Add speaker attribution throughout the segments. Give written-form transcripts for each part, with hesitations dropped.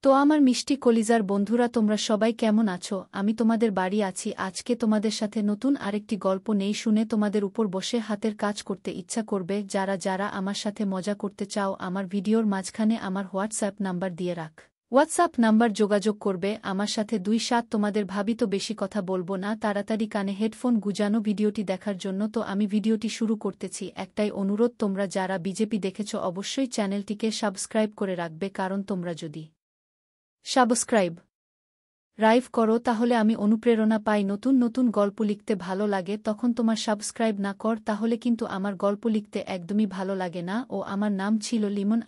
Speaker 1: তো আমার মিষ্টি কলিজার বন্ধুরা, তোমরা সবাই কেমন আছো? আমি তোমাদের বাড়ি আছি। আজকে তোমাদের সাথে নতুন আরেকটি গল্প নেই, শুনে তোমাদের উপর বসে হাতের কাজ করতে ইচ্ছা করবে। যারা যারা আমার সাথে মজা করতে চাও, আমার ভিডিওর মাঝখানে আমার হোয়াটসঅ্যাপ নাম্বার দিয়ে রাখ। হোয়াটসঅ্যাপ নাম্বার যোগাযোগ করবে আমার সাথে। 2-7 তোমাদের ভাবি তো বেশি কথা বলবো না, তাড়াতাড়ি কানে হেডফোন গুজানো ভিডিওটি দেখার জন্য। তো আমি ভিডিওটি শুরু করতেছি। একটাই অনুরোধ, তোমরা যারা বিজেপি দেখেছ অবশ্যই চ্যানেলটিকে সাবস্ক্রাইব করে রাখবে, কারণ তোমরা যদি সাবস্ক্রাইব রাইভ করো তাহলে আমি অনুপ্রেরণা পাই নতুন নতুন গল্প লিখতে। ভালো লাগে তখন তোমার সাবস্ক্রাইব না কর তাহলে কিন্তু আমার গল্প লিখতে একদমই ভালো লাগে না। ও আমার নাম ছিল লিমন।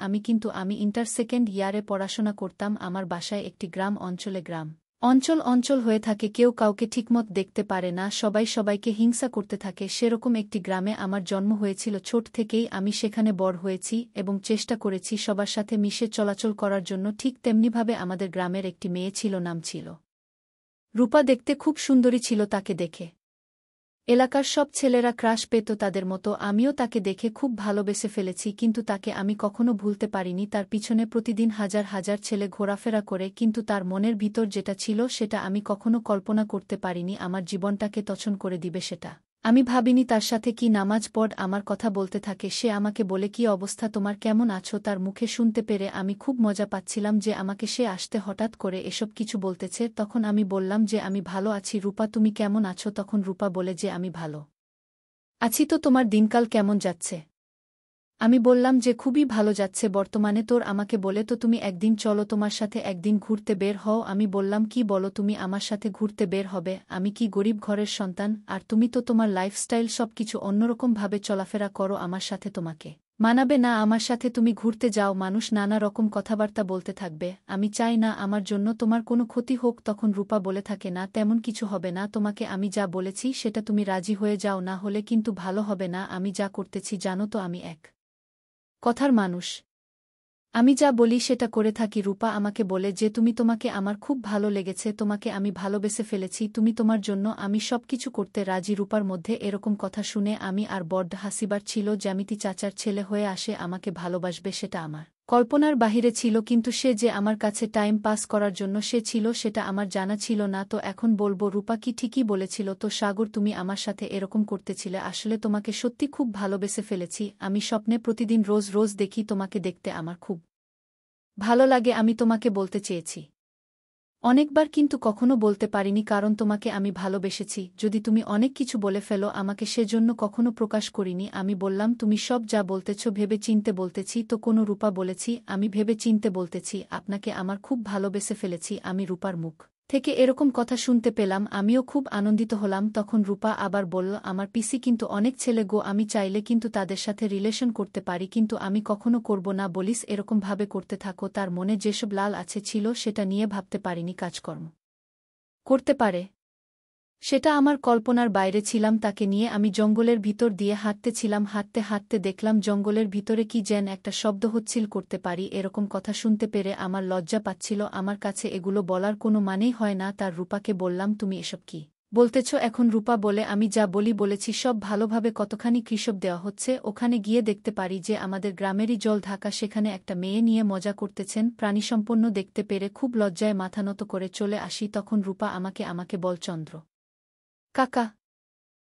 Speaker 1: আমি ইন্টার সেকেন্ড ইয়ারে পড়াশোনা করতাম। আমার বাসায় একটি গ্রাম অঞ্চলে। গ্রাম অঞ্চল হয়ে থাকে, কেউ কাউকে ঠিকমত দেখতে পারে না, সবাই সবাইকে হিংসা করতে থাকে। সেরকম একটি গ্রামে আমার জন্ম হয়েছিল। ছোট থেকেই আমি সেখানে বড় হয়েছি এবং চেষ্টা করেছি সবার সাথে মিশে চলাচল করার জন্য। ঠিক তেমনিভাবে আমাদের গ্রামের একটি মেয়ে ছিল, নাম ছিল রূপা। দেখতে খুব সুন্দরী ছিল। তাকে দেখে এলাকার সব ছেলেরা ক্রাশ পেত তাদের মতো। আমিও তাকে দেখে খুব ভালোবেসে ফেলেছি, কিন্তু তাকে আমি কখনো ভুলতে পারিনি। তার পিছনে প্রতিদিন হাজার হাজার ছেলে ঘোরাফেরা করে, কিন্তু তার মনের ভিতর যেটা ছিল সেটা আমি কখনো কল্পনা করতে পারিনি। আমার জীবনটাকে তছন করে দিবে সেটা আমি ভাবিনি। তার সাথে কি নামাজ পড় আমার কথা বলতে থাকে। সে আমাকে বলে, কি অবস্থা তোমার, কেমন আছো? তার মুখে শুনতে পেরে আমি খুব মজা পাচ্ছিলাম যে আমাকে সে আসতে হঠাৎ করে এসব কিছু বলতেছে। তখন আমি বললাম যে আমি ভালো আছি। রূপা, তুমি কেমন আছো? তখন রূপা বলে যে আমি ভালো আছি। তো তোমার দিনকাল কেমন যাচ্ছে? আমি বললাম যে খুবই ভালো যাচ্ছে বর্তমানে। তোর আমাকে বলে তো তুমি একদিন চলো, তোমার সাথে একদিন ঘুরতে বের হও। আমি বললাম, কি বলো তুমি আমার সাথে ঘুরতে বের হবে? আমি কি গরিব ঘরের সন্তান? আর তুমি তো তোমার লাইফস্টাইল সবকিছু অন্যরকম ভাবে চলাফেরা করো, আমার সাথে তোমাকে মানাবে না। আমার সাথে তুমি ঘুরতে যাও, মানুষ নানা রকম কথাবার্তা বলতে থাকবে। আমি চাই না আমার জন্য তোমার কোনো ক্ষতি হোক। তখন রূপা বলে থাকে, না তেমন কিছু হবে না, তোমাকে আমি যা বলেছি সেটা তুমি রাজি হয়ে যাও, না হলে কিন্তু ভালো হবে না। আমি যা করতেছি জানো তো, আমি এক কথার মানুষ। আমি যা বলি সেটা করে থাকি। রূপা আমাকে বলে যে তোমাকে আমার খুব ভালো লেগেছে, তোমাকে আমি ভালোবেসে ফেলেছি, তুমি তোমার জন্য আমি সবকিছু করতে রাজি। রূপার মধ্যে এরকম কথা শুনে আমি আর বড্ড হাসিবার ছিল। জ্যামিতি চাচার ছেলে হয়ে আসে আমাকে ভালোবাসবে, সেটা আমার কল্পনার বাহিরে ছিল। কিন্তু সে যে আমার কাছে টাইম পাস করার জন্য সে ছিল, সেটা আমার জানা ছিল না। তো এখন বলবো, রূপা কি ঠিকই বলেছিল? তো সাগর, তুমি আমার সাথে এরকম করতেছিলে। আসলে তোমাকে সত্যি খুব ভালোবেসে ফেলেছি। আমি স্বপ্নে প্রতিদিন রোজ রোজ দেখি তোমাকে, দেখতে আমার খুব ভালো লাগে। আমি তোমাকে বলতে চেয়েছি অনেকবার, কিন্তু কখনো বলতে পারিনি, কারণ তোমাকে আমি ভালোবেসেছি। যদি তুমি অনেক কিছু বলে ফেলো আমাকে, সেজন্য কখনো প্রকাশ করিনি। আমি বললাম, তুমি সব যা বলতেছ ভেবে চিনতে বলতেছি তো কোনো? রূপা বলেছি, আমি ভেবে চিনতে বলতেছি, আপনাকে আমার খুব ভালোবেসে ফেলেছি আমি। রূপার মুখ থেকে এরকম কথা শুনতে পেলাম, আমিও খুব আনন্দিত হলাম। তখন রূপা আবার বলল, আমার পিসি কিন্তু অনেক ছেলে গো, আমি চাইলে কিন্তু তাদের সাথে রিলেশন করতে পারি, কিন্তু আমি কখনো করব না। বলিস এরকম ভাবে করতে থাকো। তার মনে যেসব লাল আছে ছিল সেটা নিয়ে ভাবতে পারিনি কাজকর্ম করতে পারে, সেটা আমার কল্পনার বাইরে ছিলাম। তাকে নিয়ে আমি জঙ্গলের ভিতর দিয়ে হাঁটতেছিলাম। হাঁটতে হাঁটতে দেখলাম জঙ্গলের ভিতরে কি যেন একটা শব্দ হচ্ছিল। করতে পারি এরকম কথা শুনতে পেরে আমার লজ্জা পাচ্ছিল। আমার কাছে এগুলো বলার কোনো মানেই হয় না। তার রূপাকে বললাম, তুমি এসব কি বলতেছ এখন? রূপা বলে, আমি যা বলেছি সব ভালোভাবে। কতখানি কৃষক দেওয়া হচ্ছে, ওখানে গিয়ে দেখতে পারি যে আমাদের গ্রামেরই জল ঢাকা, সেখানে একটা মেয়ে নিয়ে মজা করতেছেন। প্রাণীসম্পন্ন দেখতে পেরে খুব লজ্জায় মাথা নত করে চলে আসি। তখন রূপা আমাকে বল, চন্দ্র কাকা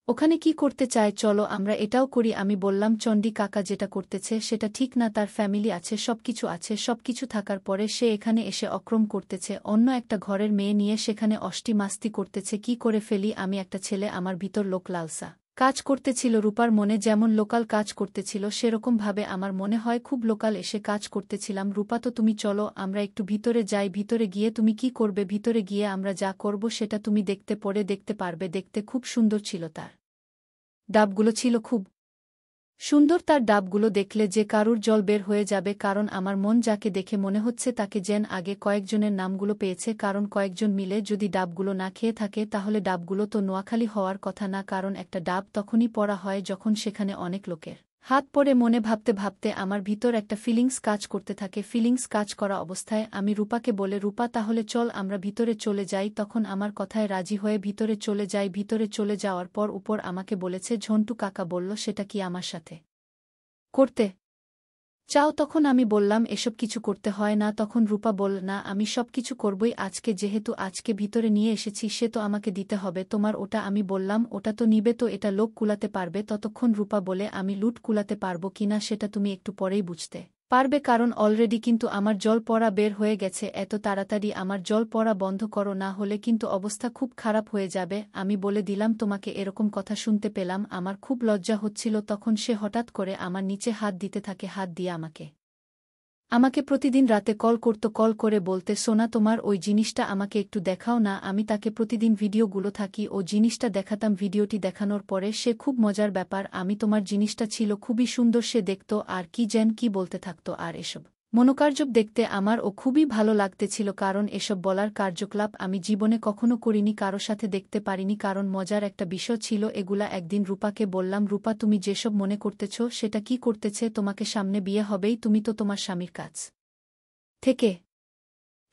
Speaker 1: ওখানে কি করতে চায়, চলো আমরা এটাও করি। আমি বললাম, চণ্ডী কাকা যেটা করতেছে সেটা ঠিক না। তার ফ্যামিলি আছে, সবকিছু আছে, সবকিছু থাকার পরে সে এখানে এসে অক্রম করতেছে, অন্য একটা ঘরের মেয়ে নিয়ে সেখানে অষ্টি মাস্তি করতেছে। কি করে ফেলি আমি? একটা ছেলে আমার ভিতর লোক লালসা কাজ করতেছিল। রূপার মনে যেমন লোকাল কাজ করতেছিল, সেরকমভাবে আমার মনে হয় খুব লোকাল এসে কাজ করতেছিলাম। রূপা, তো তুমি চলো আমরা একটু ভিতরে যাই। ভিতরে গিয়ে তুমি কি করবে? ভিতরে গিয়ে আমরা যা করব সেটা তুমি পরে দেখতে পারবে। দেখতে খুব সুন্দর ছিল, তার ডাবগুলো ছিল খুব সুন্দর। তার ডাবগুলো দেখলে যে কারুর জল বের হয়ে যাবে, কারণ আমার মন যাকে দেখে মনে হচ্ছে তাকে যেন আগে কয়েকজনের নামগুলো পেয়েছে। কারণ কয়েকজন মিলে যদি ডাবগুলো না খেয়ে থাকে তাহলে ডাবগুলো তো নোয়াখালী হওয়ার কথা না, কারণ একটা ডাব তখনই পড়া হয় যখন সেখানে অনেক লোকের হাত পড়ে। মনে ভাবতে ভাবতে আমার ভিতর একটা ফিলিংস কাজ করতে থাকে। ফিলিংস কাজ করা অবস্থায় আমি রূপাকে বলে, রূপা তাহলে চল আমরা ভিতরে চলে যাই। তখন আমার কথায় রাজি হয়ে ভিতরে চলে যাই। ভিতরে চলে যাওয়ার পর উপর আমাকে বলেছে ঝন্টু কাকা বলল, সেটা কি আমার সাথে করতে চাও? তখন আমি বললাম এসব কিছু করতে হয় না। তখন রূপা বলল, না আমি সব কিছু করবই। আজকে যেহেতু আজকে ভিতরে নিয়ে এসেছি সে তো আমাকে দিতে হবে তোমার ওটা। আমি বললাম ওটা তো নিবে তো, এটা লোক কুলাতে পারবে। ততক্ষণ রূপা বলে, আমি লুট কুলাতে পারবো কিনা সেটা তুমি একটু পরেই বুঝতে পারবে, কারণ অলরেডি কিন্তু আমার জল পড়া বের হয়ে গেছে। এত তাড়াতাড়ি আমার জল পড়া বন্ধ করো, না হলে কিন্তু অবস্থা খুব খারাপ হয়ে যাবে। আমি বলে দিলাম তোমাকে এরকম কথা শুনতে পেলাম, আমার খুব লজ্জা হচ্ছিল। তখন সে হঠাৎ করে আমার নিচে হাত দিতে থাকে, হাত দিয়ে আমাকে প্রতিদিন রাতে কল করত, কল করে বলতে, সোনা তোমার ওই জিনিসটা আমাকে একটু দেখাও না। আমি তাকে প্রতিদিন ভিডিওগুলো থাকি ও জিনিসটা দেখাতাম। ভিডিওটি দেখানোর পরে সে খুব মজার ব্যাপার, আমি তোমার জিনিসটা ছিল খুবই সুন্দর। সে দেখত আর কি বলতে থাকত, আর এসব মনোকার্যব দেখতে আমার ও খুবই ভালো লাগতেছিল, কারণ এসব বলার কার্যকলাপ আমি জীবনে কখনো করিনি, কারো সাথে দেখতে পারিনি, কারণ মজার একটা বিষয় ছিল এগুলা। একদিন রূপাকে বললাম, রূপা তুমি যেসব মনে করতেছ সেটা কি করতেছে, তোমাকে সামনে বিয়ে হবেই, তুমি তো তোমার স্বামীর কাছ থেকে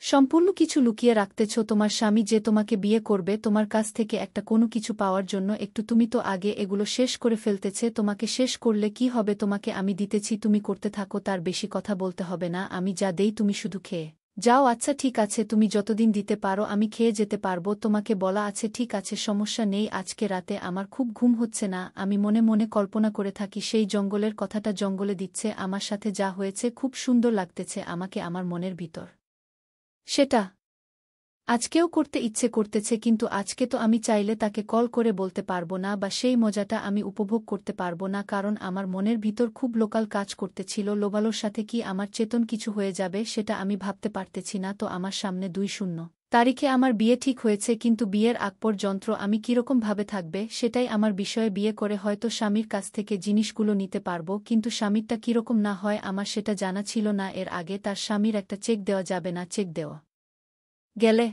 Speaker 1: সম্পূর্ণ কিছু লুকিয়ে রাখতেছ। তোমার স্বামী যে তোমাকে বিয়ে করবে তোমার কাছ থেকে একটা কোনো কিছু পাওয়ার জন্য, একটু তুমি তো আগে এগুলো শেষ করে ফেলতেছে। তোমাকে শেষ করলে কি হবে, তোমাকে আমি দিতেছি, তুমি করতে থাকো, তার বেশি কথা বলতে হবে না। আমি যা দেই তুমি শুধু খেয়ে যাও। আচ্ছা ঠিক আছে, তুমি যতদিন দিতে পারো আমি খেয়ে যেতে পারবো। তোমাকে বলা আছে ঠিক আছে, সমস্যা নেই। আজকে রাতে আমার খুব ঘুম হচ্ছে না, আমি মনে মনে কল্পনা করে থাকি সেই জঙ্গলের কথাটা। জঙ্গলে দিচ্ছে আমার সাথে যা হয়েছে, খুব সুন্দর লাগতেছে আমাকে, আমার মনের ভিতর সেটা আজকেও করতে ইচ্ছে করতেছে, কিন্তু আজকে তো আমি চাইলে তাকে কল করে বলতে পারবো না, বা সেই মজাটা আমি উপভোগ করতে পারবো না, কারণ আমার মনের ভিতর খুব লোকাল কাজ করতেছিল। লোবালোর সাথে কি আমার চেতন কিছু হয়ে যাবে সেটা আমি ভাবতে পারতেছি না। তো আমার সামনে 2 তারিখে আমার বিয়ে ঠিক হয়েছে, কিন্তু বিয়ের আগ পর্যন্ত আমি কিরকম ভাবে থাকবে সেটাই আমার বিষয়ে। বিয়ে করে হয়তো স্বামীর কাছ থেকে জিনিসগুলো নিতে পারবো, কিন্তু স্বামীরটা কিরকম না হয় আমার সেটা জানা ছিল না। এর আগে তার স্বামীর একটা চেক দেওয়া যাবে না, চেক দেওয়া গেলে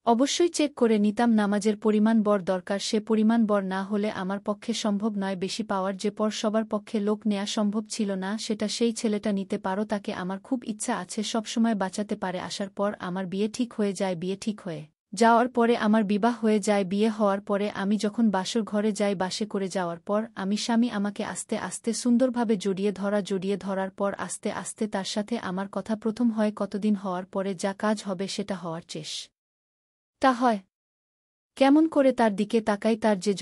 Speaker 1: অবশ্যই চেক করে নিতাম। নামাজের পরিমাণ বর দরকার, সে পরিমাণ বর না হলে আমার পক্ষে সম্ভব নয়। বেশি পাওয়ার যে পর সবার পক্ষে লোক নেয়া সম্ভব ছিল না, সেটা সেই ছেলেটা নিতে পারো, তাকে আমার খুব ইচ্ছা আছে সবসময় বাঁচাতে পারে। আসার পর আমার বিয়ে ঠিক হয়ে যায়, বিয়ে ঠিক হয়ে যাওয়ার পরে আমার বিবাহ হয়ে যায়। বিয়ে হওয়ার পরে আমি যখন বাসর ঘরে যাই, বাসে করে যাওয়ার পর আমি স্বামী আমাকে আস্তে আস্তে সুন্দরভাবে জড়িয়ে ধরার পর আস্তে আস্তে তার সাথে আমার কথা প্রথম হয়। কতদিন হওয়ার পরে যা কাজ হবে সেটা হওয়ার তা হয়। কেমন করে তার দিকে তাকাই, তার যে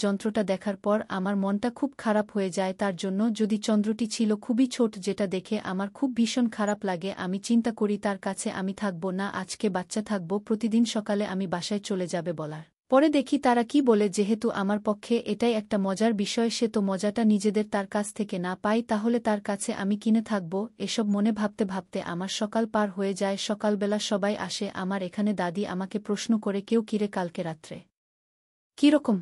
Speaker 1: যন্ত্রটা দেখার পর আমার মনটা খুব খারাপ হয়ে যায় তার জন্য। যদি চন্দ্রটি ছিল খুবই ছোট, যেটা দেখে আমার খুব ভীষণ খারাপ লাগে। আমি চিন্তা করি তার কাছে আমি থাকব না, আজকে বাচ্চা থাকব, প্রতিদিন সকালে আমি বাসায় চলে যাবে বলার পরে দেখি তারা কি বলে, যেহেতু আমার পক্ষে এটাই একটা মজার বিষয়, সে তো মজাটা নিজেদের তার কাছ থেকে না পাই, তাহলে তার কাছে আমি কিনে থাকব। এসব মনে ভাবতে ভাবতে আমার সকাল পার হয়ে যায়। সকালবেলা সবাই আসে আমার এখানে। দাদি আমাকে প্রশ্ন করে, কেউ কিরে কালকে রাত্রে কিরকম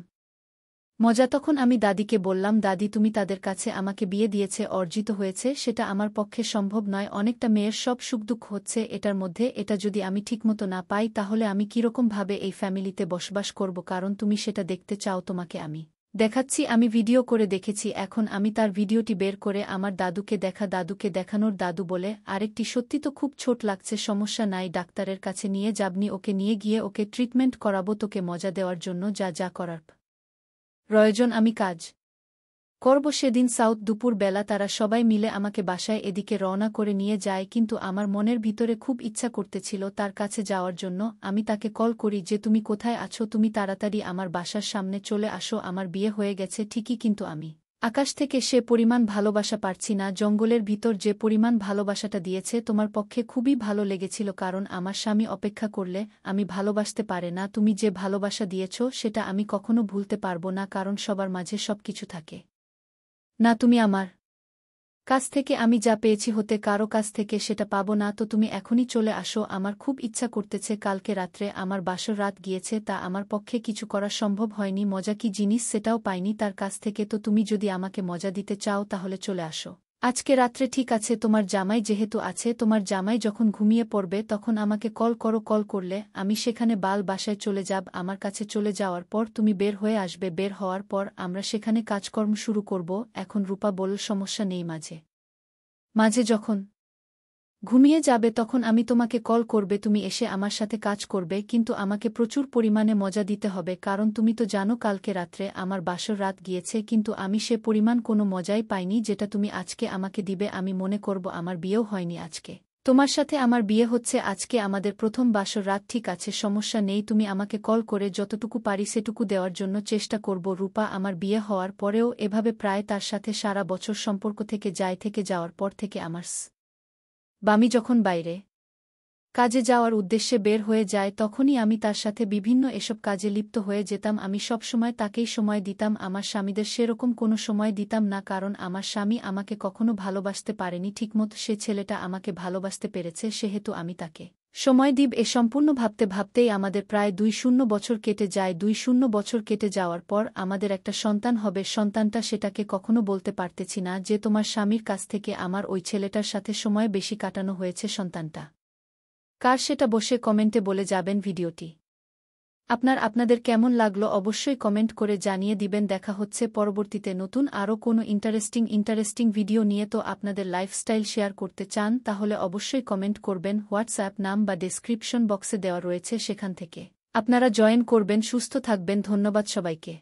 Speaker 1: মজা? তখন আমি দাদিকে বললাম, দাদি তুমি তাদের কাছে আমাকে বিয়ে দিয়েছে, অর্জিত হয়েছে, সেটা আমার পক্ষে সম্ভব নয়। অনেকটা মেয়ের সব সুখদুঃখ হচ্ছে এটার মধ্যে, এটা যদি আমি ঠিকমতো না পাই তাহলে আমি কিরকম ভাবে এই ফ্যামিলিতে বসবাস করব, কারণ তুমি সেটা দেখতে চাও, তোমাকে আমি দেখাচ্ছি। আমি ভিডিও করে দেখেছি, এখন আমি তার ভিডিওটি বের করে আমার দাদুকে দেখানোর দাদু বলে, আরেকটি সত্যি তো খুব ছোট লাগছে, সমস্যা নাই, ডাক্তারের কাছে নিয়ে যাবনি, ওকে নিয়ে গিয়ে ওকে ট্রিটমেন্ট করাবো, তোকে মজা দেওয়ার জন্য যা যা করার প্রয়োজন আমি কাজ করব। সেদিন সাউথ দুপুর বেলা তারা সবাই মিলে আমাকে বাসায় এদিকে রওনা করে নিয়ে যায়, কিন্তু আমার মনের ভিতরে খুব ইচ্ছা করতেছিল তার কাছে যাওয়ার জন্য। আমি তাকে কল করি যে তুমি কোথায় আছো, তুমি তাড়াতাড়ি আমার বাসার সামনে চলে আসো, আমার বিয়ে হয়ে গেছে ঠিকই, কিন্তু আমি আকাশ থেকে সে পরিমাণ ভালোবাসা পারছি না। জঙ্গলের ভিতর যে পরিমাণ ভালোবাসাটা দিয়েছে তোমার পক্ষে খুবই ভালো লেগেছিল, কারণ আমার স্বামী অপেক্ষা করলে আমি ভালোবাসতে পারে না। তুমি যে ভালোবাসা দিয়েছ সেটা আমি কখনো ভুলতে পারবো না, কারণ সবার মাঝে সবকিছু থাকে না। তুমি আমার কাছ থেকে আমি যা পেয়েছি হতে কারো কাছ থেকে সেটা পাবো না। তো তুমি এখনই চলে আসো, আমার খুব ইচ্ছা করতেছে। কালকে রাত্রে আমার বাসর রাত গিয়েছে, তা আমার পক্ষে কিছু করা সম্ভব হয়নি। মজা কি জিনিস সেটাও পাইনি তার কাছ থেকে। তো তুমি যদি আমাকে মজা দিতে চাও তাহলে চলে আসো আজকে রাত্রে, ঠিক আছে? তোমার জামাই যেহেতু আছে, তোমার জামাই যখন ঘুমিয়ে পড়বে তখন আমাকে কল করো, কল করলে আমি সেখানে বাসায় চলে যাব। আমার কাছে চলে যাওয়ার পর তুমি বের হয়ে আসবে, বের হওয়ার পর আমরা সেখানে কাজকর্ম শুরু করব। এখন রূপা বলল, সমস্যা নেই, মাঝে মাঝে যখন ঘুমিয়ে যাবে তখন আমি তোমাকে কল করবে, তুমি এসে আমার সাথে কাজ করবে, কিন্তু আমাকে প্রচুর পরিমাণে মজা দিতে হবে, কারণ তুমি তো জানো কালকে রাত্রে আমার বাসর রাত গিয়েছে, কিন্তু আমি সে পরিমাণ কোনো মজাই পাইনি যেটা তুমি আজকে আমাকে দিবে। আমি মনে করব আমার বিয়েও হয়নি আজকে, তোমার সাথে আমার বিয়ে হচ্ছে আজকে, আমাদের প্রথম বাসর রাত। ঠিক আছে, সমস্যা নেই, তুমি আমাকে কল করে যতটুকু পারি সেটুকু দেওয়ার জন্য চেষ্টা করব। রূপা আমার বিয়ে হওয়ার পরেও এভাবে প্রায় তার সাথে সারা বছর সম্পর্ক থেকে যায়, থেকে যাওয়ার পর থেকে আমার বামি যখন বাইরে কাজে যাওয়ার উদ্দেশ্যে বের হয়ে যায় তখনই আমি তার সাথে বিভিন্ন এসব কাজে লিপ্ত হয়ে যেতাম। আমি সব সময় তাকেই সময় দিতাম, আমার স্বামীদের সেরকম কোনো সময় দিতাম না, কারণ আমার স্বামী আমাকে কখনো ভালোবাসতে পারেনি ঠিকমতো, সে ছেলেটা আমাকে ভালোবাসতে পেরেছে, সেহেতু আমি তাকে সময় দিব। এ সম্পূর্ণ ভাবতে ভাবতেই আমাদের প্রায় 2 বছর কেটে যায়। 2 বছর কেটে যাওয়ার পর আমাদের একটা সন্তান হবে। সন্তানটা সেটাকে কখনো বলতে পারতেছি না যে তোমার স্বামীর কাছ থেকে আমার ওই ছেলেটার সাথে সময় বেশি কাটানো হয়েছে। সন্তানটা কার সেটা বসে কমেন্টে বলে যাবেন। ভিডিওটি আপনাদের কেমন লাগলো অবশ্যই কমেন্ট করে জানিয়ে দিবেন। দেখা হচ্ছে পরবর্তীতে নতুন আরও কোনো ইন্টারেস্টিং ভিডিও নিয়ে। তো আপনাদের লাইফস্টাইল শেয়ার করতে চান তাহলে অবশ্যই কমেন্ট করবেন। হোয়াটসঅ্যাপ নাম বা ডেসক্রিপশন বক্সে দেওয়া রয়েছে, সেখান থেকে আপনারা জয়েন করবেন। সুস্থ থাকবেন, ধন্যবাদ সবাইকে।